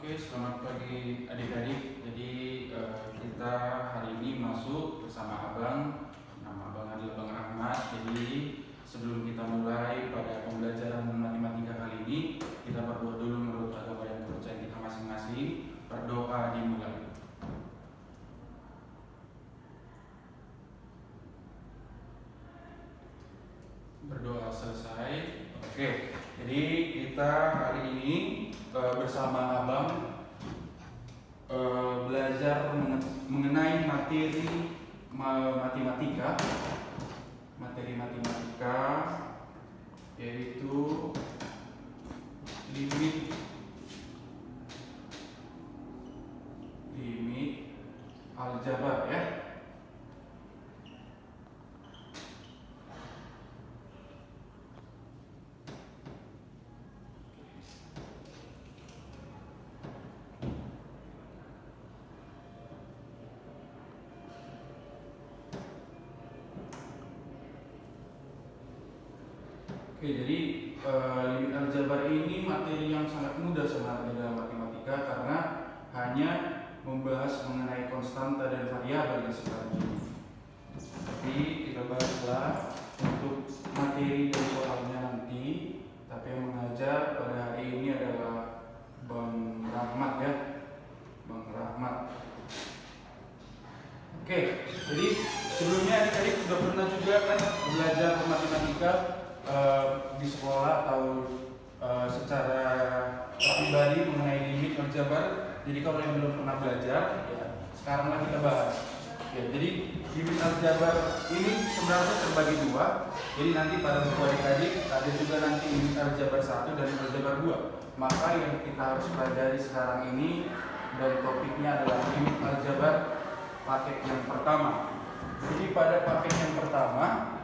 Oke, selamat pagi adik-adik. Jadi kita hari ini masuk bersama Abang. Nama Abang adalah Bang Ahmad. Jadi sebelum kita mulai pada pembelajaran matematika kali ini, kita berdoa dulu menurut agama dan kepercayaan kita masing-masing. Berdoa dimulai. Berdoa selesai. Oke, jadi kita hari ini bersama Abang belajar mengenai materi matematika, yaitu limit aljabar ya. Oke, jadi limit aljabar ini materi yang sangat mudah sebenarnya dalam matematika karena hanya membahas mengenai konstanta dan variabel yang seperti ini. Tapi kita bahaslah untuk materi dan soalnya nanti. Tapi yang mengajar pada hari ini adalah Bang Rahmat ya, Bang Rahmat. Oke, jadi sebelumnya adik-adik sudah pernah juga kan belajar matematika di sekolah atau secara pribadi mengenai limit aljabar. Jadi kalau yang belum pernah belajar, ya sekaranglah kita bahas. Ya, jadi limit aljabar ini sebenarnya terbagi dua. Jadi nanti pada buku adik-adik ada juga nanti limit aljabar 1 dan aljabar 2. Maka yang kita harus pelajari sekarang ini dan topiknya adalah limit aljabar paket yang pertama. Jadi pada paket yang pertama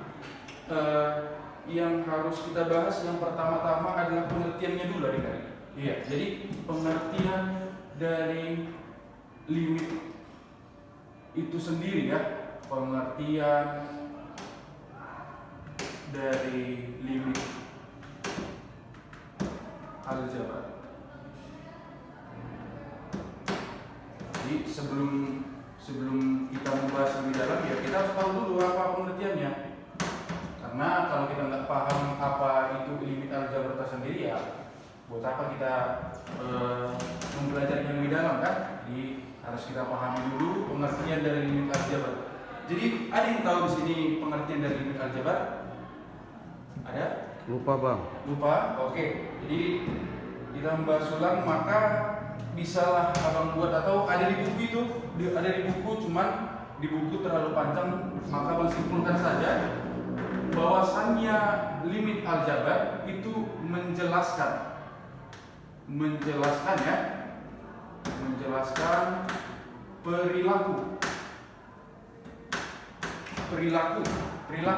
yang harus kita bahas yang pertama-tama adalah pengertiannya dulu adik-adik. Iya, jadi pengertian dari limit itu sendiri ya. Pengertian dari limit aljabar. Jadi sebelum kita membahas lebih dalam ya kita harus tahu dulu apa pengertiannya. Karena kalau kita nggak paham apa itu limit aljabar tersendiri ya buat apa kita mempelajari yang lebih dalam kan? Jadi harus kita pahami dulu pengertian dari limit aljabar. Jadi ada yang tahu di sini pengertian dari limit aljabar? Ada? Lupa bang. Lupa? Oke. Jadi kita membahas ulang maka bisalah abang buat atau ada di buku itu, ada di buku cuman di buku terlalu panjang maka abang simpulkan saja. Bahwasannya limit aljabar itu menjelaskan perilaku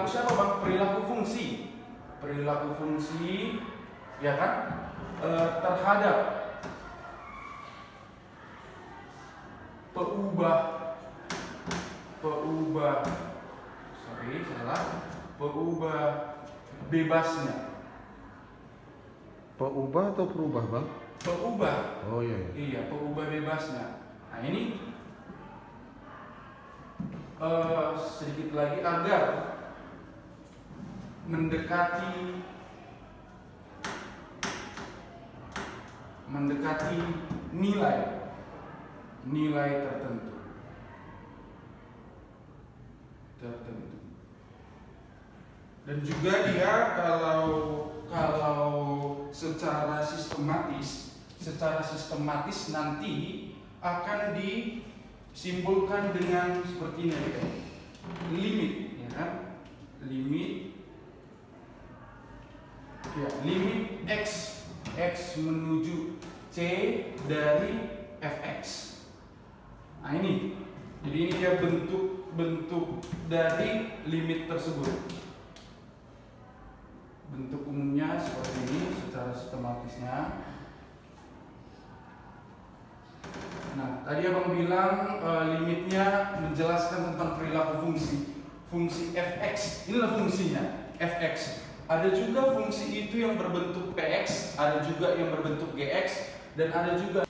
siapa bang? Perilaku fungsi ya kan terhadap peubah bebasnya. Peubah atau perubah bang? Peubah. Oh iya. Iya, peubah bebasnya. Nah ini sedikit lagi agar mendekati nilai tertentu. Dan juga dia kalau secara sistematis nanti akan disimpulkan dengan seperti ini ya. Limit ya kan? Limit x menuju c dari fx. Nah ini. Jadi ini dia bentuk dari limit tersebut. Bentuk umumnya seperti ini secara sistematisnya. Nah, tadi abang bilang limitnya menjelaskan tentang perilaku fungsi fx. Inilah fungsinya fx. Ada juga fungsi itu yang berbentuk px, ada juga yang berbentuk gx, dan ada juga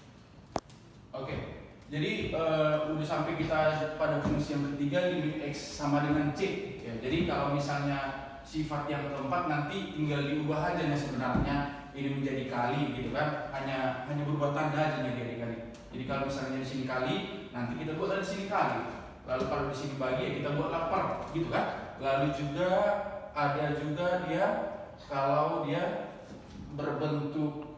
Jadi udah sampai kita pada fungsi yang ketiga, limit X sama dengan C ya. Jadi kalau misalnya sifat yang keempat nanti tinggal diubah aja nih sebenarnya ini menjadi kali gitu kan, hanya berubah tanda aja nih dari kali. Jadi kalau misalnya di sini kali, nanti kita buat di sini kali. Lalu kalau di sini bagi ya kita buat lapar gitu kan. Lalu juga ada juga dia kalau dia berbentuk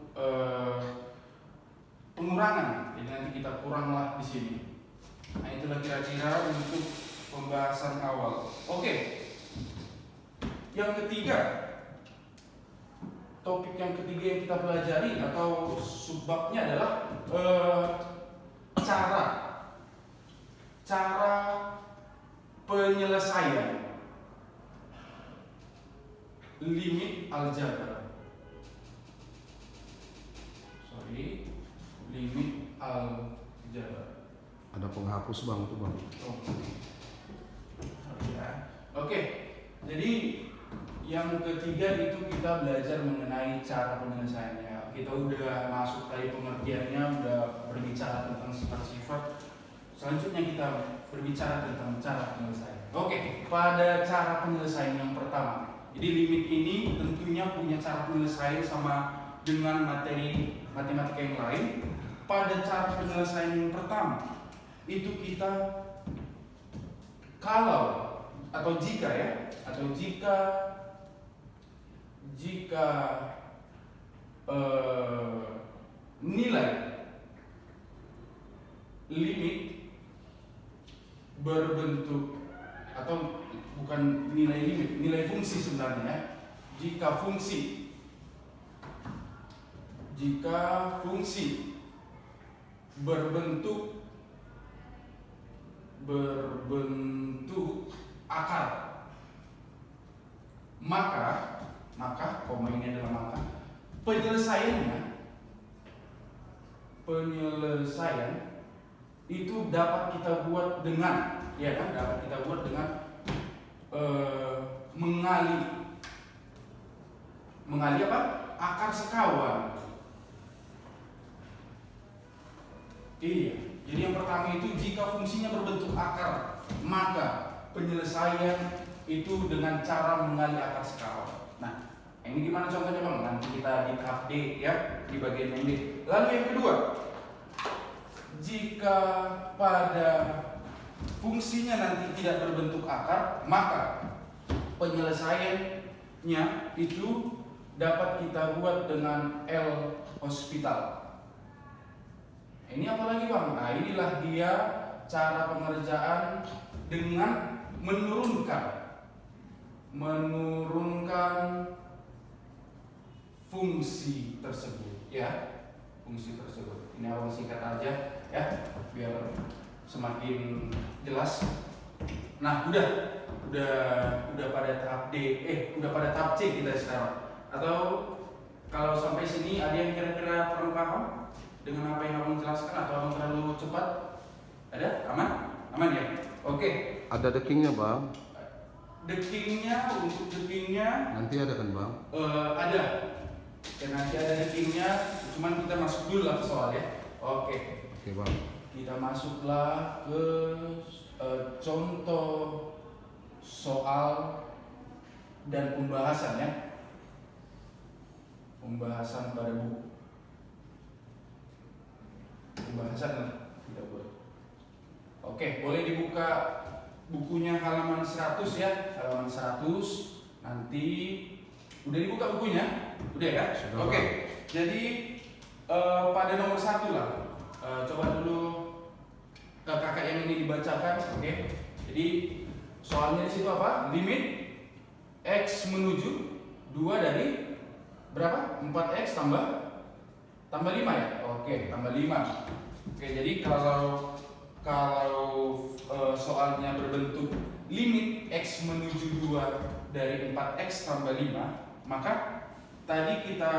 pengurangan, jadi nanti kita kuranglah di sini. Nah itulah kira-kira untuk pembahasan awal. Oke, yang ketiga, topik yang ketiga yang kita pelajari atau subbabnya adalah cara penyelesaian limit aljabar. Limit aljabar. Ada penghapus bang itu bang. Oke, jadi yang ketiga itu kita belajar mengenai cara penyelesaiannya. Kita udah masuk tadi pengertiannya, udah berbicara tentang sifat-sifat. Selanjutnya kita berbicara tentang cara penyelesaian. Oke, pada cara penyelesaian yang pertama. Jadi limit ini tentunya punya cara penyelesaian sama dengan materi matematika yang lain. Pada cara penyelesaian yang pertama itu kita kalau atau jika nilai limit berbentuk atau bukan nilai limit, nilai fungsi sebenarnya. Jika fungsi berbentuk akar, maka koma ini adalah maka penyelesaian itu dapat kita buat dengan mengali apa? Akar sekawan. Iya. Jadi yang pertama itu jika fungsinya berbentuk akar, maka penyelesaian itu dengan cara mengali akar sekawan. Nah, ini gimana contohnya bang? Nanti kita di tahap D ya, di bagian yang D. Lalu yang kedua, jika pada fungsinya nanti tidak berbentuk akar, maka penyelesaiannya itu dapat kita buat dengan L hospital. Ini apa lagi bang? Nah inilah dia cara pengerjaan dengan menurunkan fungsi tersebut ya, fungsi tersebut. Ini abang singkat aja ya biar semakin jelas. Nah udah pada tahap D, udah pada tahap C kita sekarang. Atau kalau sampai sini ada yang kira-kira kurang paham dengan apa yang abang jelaskan atau abang terlalu cepat? Ada? Aman ya? Oke. Ada dekingnya bang. Untuk dekingnya Nanti ada kan bang? Ada. Ya, nanti ada dekingnya. Cuman kita masuk dulu lah ke soal ya. Oke bang. Kita masuklah ke contoh soal dan pembahasan ya. Pembahasan pada buku. Pembahasan kita buat. Oke, boleh dibuka bukunya halaman 100 ya, halaman 100. Nanti udah dibuka bukunya? Udah ya? Sudah, oke. Jadi pada nomor 1 lah. Coba dulu kakak yang ini dibacakan, oke. Jadi soalnya di situ apa? Limit X menuju 2 dari berapa? 4X tambah 5 ya? Oke, tambah 5. Oke, jadi kalau soalnya berbentuk limit X menuju 2 dari 4X tambah 5, maka tadi kita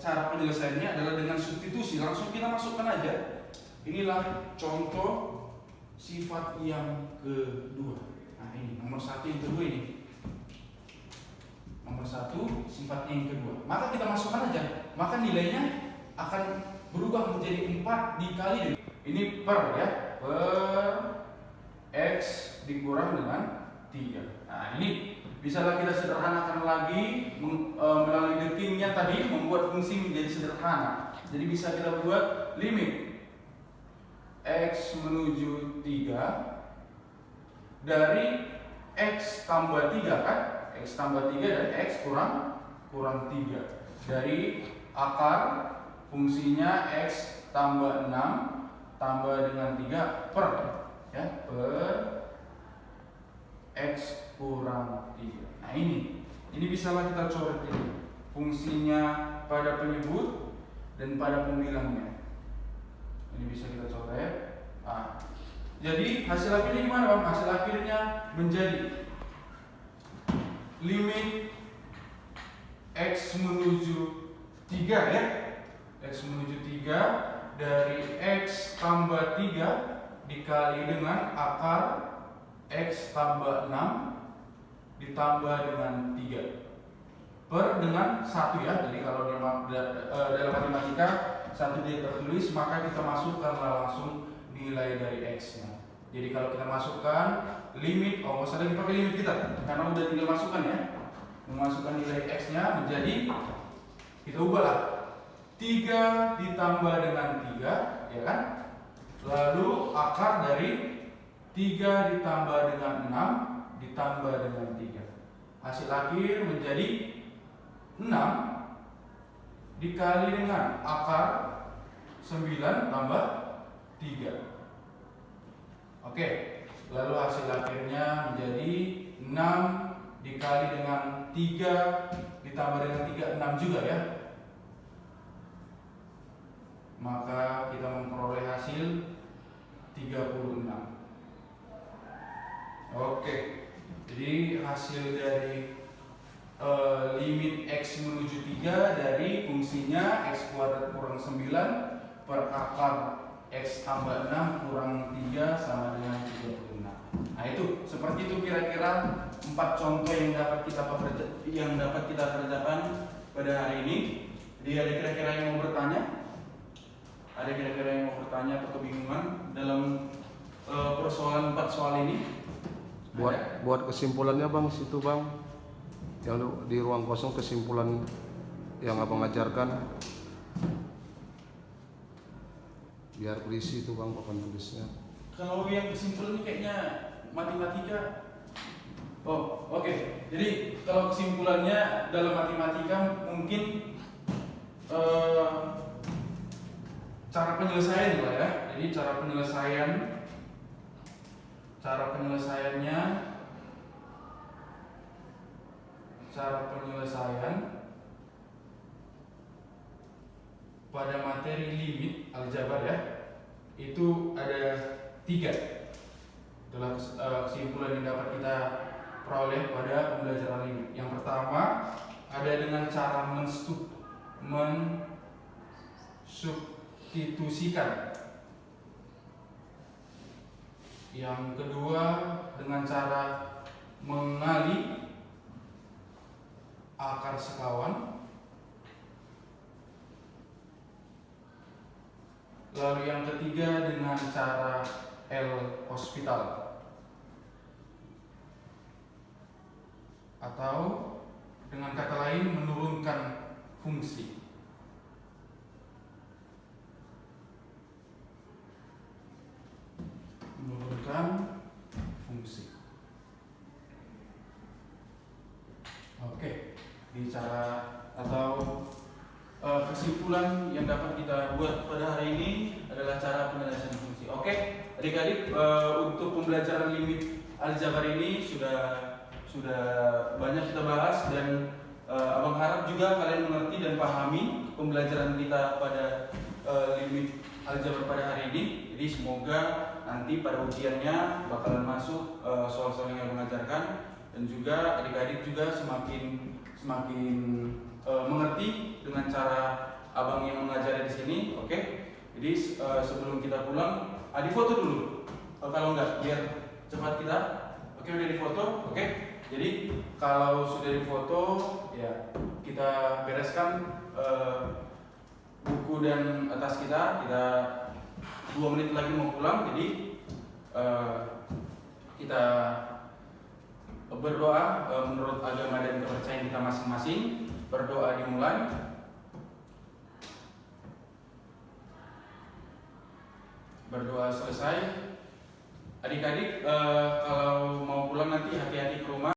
cara penyelesaiannya adalah dengan substitusi. Langsung kita masukkan aja. Inilah contoh sifat yang kedua. Nah ini nomor 1 yang kedua ini. Nomor 1 sifatnya yang kedua. Maka kita masukkan aja. Maka nilainya akan berubah menjadi 4 dikali dengan ini per ya, per X dikurang dengan 3. Nah ini bisalah kita sederhanakan lagi melalui the king-nya tadi, membuat fungsi menjadi sederhana. Jadi bisa kita buat limit X menuju 3 dari X tambah 3 kan, X tambah 3 dan X kurang 3 dari akar fungsinya X tambah 6 tambah dengan 3 per ya, per X kurang 3. Nah ini bisalah kita coret ini fungsinya pada penyebut dan pada pembilangnya. Ini bisa kita coret. Nah, jadi hasil akhirnya gimana Bang? Hasil akhirnya menjadi limit X menuju 3 ya, X menuju 3 dari X tambah 3 dikali dengan akar X tambah 6 ditambah dengan 3 per dengan 1 ya. Jadi kalau dalam matematika 1 dia tertulis, maka kita masukkanlah langsung nilai dari X nya. Jadi kalau kita masukkan limit, nggak usah lagi pakai limit kita karena udah tinggal masukkan ya, memasukkan nilai X nya menjadi, kita ubahlah 3 ditambah dengan 3 ya kan, lalu akar dari 3 ditambah dengan 6 ditambah dengan 3, hasil akhir menjadi 6 dikali dengan akar 9 tambah 3. Oke, lalu hasil akhirnya menjadi 6 dikali dengan 3 ditambah dengan 3, 6 juga ya. Maka kita memperoleh hasil 36. Oke, jadi hasil dari limit X menuju 3 dari fungsinya X kuadrat kurang 9 per akar X tambah 6 kurang 3 sama dengan 36. Nah itu, seperti itu kira-kira 4 contoh yang dapat kita kerjakan pada hari ini. Jadi ada kira-kira yang mau bertanya? Ada kira-kira yang mau bertanya atau kebingungan dalam persoalan 4 soal ini? Buat kesimpulannya Bang, situ Bang, yang di ruang kosong kesimpulan yang Abang ajarkan, biar berisi itu Bang papan tulisnya. Kalau yang kesimpulan ini kayaknya matematika. Oh, oke. Jadi kalau kesimpulannya dalam matematika mungkin cara penyelesaian lah ya. Jadi cara penyelesaian pada materi limit aljabar ya, itu ada 3. Itulah kesimpulan yang dapat kita peroleh pada pembelajaran limit. Yang pertama ada dengan cara mensubstitusikan. Yang kedua dengan cara mengali akar sekawan. Lalu yang ketiga dengan cara L'Hospital atau dengan kata lain menurunkan fungsi. Oke, bicara atau kesimpulan yang dapat kita buat pada hari ini adalah cara penyelesaian fungsi. Oke, adik-adik, untuk pembelajaran limit aljabar ini sudah banyak kita bahas dan abang harap juga kalian mengerti dan pahami pembelajaran kita pada limit aljabar pada hari ini. Jadi semoga nanti pada ujiannya bakalan masuk soal-soal yang abang ajarkan, dan juga adik-adik juga semakin mengerti dengan cara abang yang mengajar di sini. Oke. Jadi sebelum kita pulang, difoto dulu. Kalau enggak, biar cepat kita. Oke, udah difoto. Oke. Jadi kalau sudah difoto, ya kita bereskan buku dan tas kita 2 menit lagi mau pulang, jadi kita berdoa menurut agama dan kepercayaan kita masing-masing. Berdoa dimulai. Berdoa selesai. Adik-adik kalau mau pulang nanti hati-hati ke rumah.